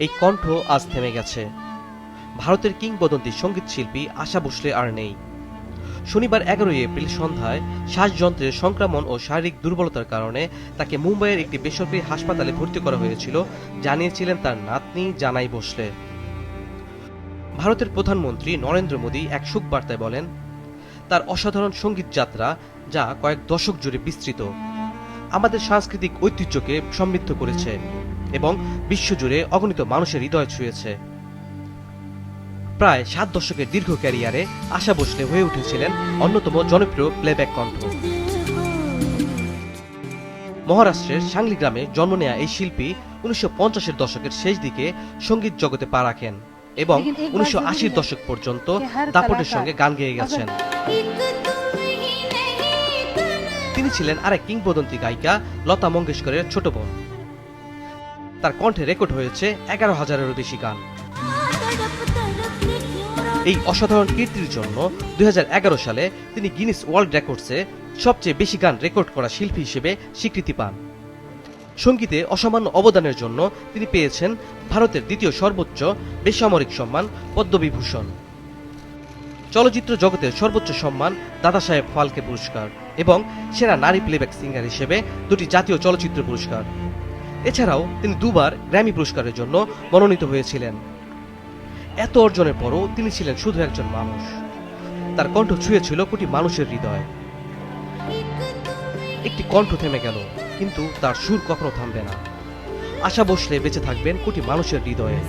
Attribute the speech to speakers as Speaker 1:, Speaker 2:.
Speaker 1: এই কণ্ঠ আজ থেমে গেছে। ভারতের কিংবদন্তি সঙ্গীত শিল্পী আশা ভোসলে আর নেই। শনিবার 11 এপ্রিল সন্ধ্যায় শ্বাসযন্ত্রের সংক্রমণ ও শারীরিক দুর্বলতার কারণে তাকে মুম্বাইয়ের একটি বেসরকারি হাসপাতালে ভর্তি করা হয়েছিল, জানিয়েছিলেন তার নাতনি জানাই ভোসলে। ভারতের প্রধানমন্ত্রী নরেন্দ্র মোদী এক শোক বার্তায় বলেন, তার অসাধারণ সঙ্গীত যাত্রা, যা কয়েক দশক জুড়ে বিস্তৃত, আমাদের সাংস্কৃতিক ঐতিহ্যকে সমৃদ্ধ করেছে এবং বিশ্বজুড়ে অগণিত মানুষের হৃদয় ছুঁয়েছে। প্রায় 7 দশকের দীর্ঘ ক্যারিয়ারে আশা ভোসলে হয়ে উঠেছিলেন অন্যতম জনপ্রিয় প্লেব্যাক কণ্ঠ। মহারাষ্ট্রের সাংলি গ্রামে জন্ম নেয়া এই শিল্পী 1950-এর দশকের শেষ দিকে সঙ্গীত জগতে পা রাখেন এবং 1980-র দশক পর্যন্ত দাপটের সঙ্গে গান গেয়ে গেছেন। তিনি ছিলেন আরেক কিংবদন্তি গায়িকা লতা মঙ্গেশকরের ছোট বোন। তার কণ্ঠে রেকর্ড হয়েছে 11,000-এরও বেশি গান। এই অসাধারণ কীর্তির জন্য 2011 সালে তিনি গিনেস ওয়ার্ল্ড রেকর্ডসে সবচেয়ে বেশি গান রেকর্ড করা শিল্পী হিসেবে স্বীকৃতি পান। সঙ্গীতে অসামান্য অবদানের জন্য তিনি পেয়েছেন ভারতের দ্বিতীয় সর্বোচ্চ বেসামরিক সম্মান পদ্মবিভূষণ, চলচ্চিত্র জগতের সর্বোচ্চ সম্মান দাদাসাহেব ফালকে পুরস্কার এবং সেরা নারী প্লেব্যাক সিঙ্গার হিসেবে 2টি জাতীয় চলচ্চিত্র পুরস্কার। এছাড়াও তিনি 2বার গ্র্যামি পুরস্কারের জন্য মনোনীত হয়েছিলেন। এত অর্জনের পরও তিনি ছিলেন শুধু একজন মানুষ। তার কণ্ঠ ছুঁয়েছিল কোটি মানুষের হৃদয়। একটি কণ্ঠ থেমে গেল, কিন্তু তার সুর কখনো থামবে না। আশা ভোসলে বেঁচে থাকবেন কোটি মানুষের হৃদয়ে।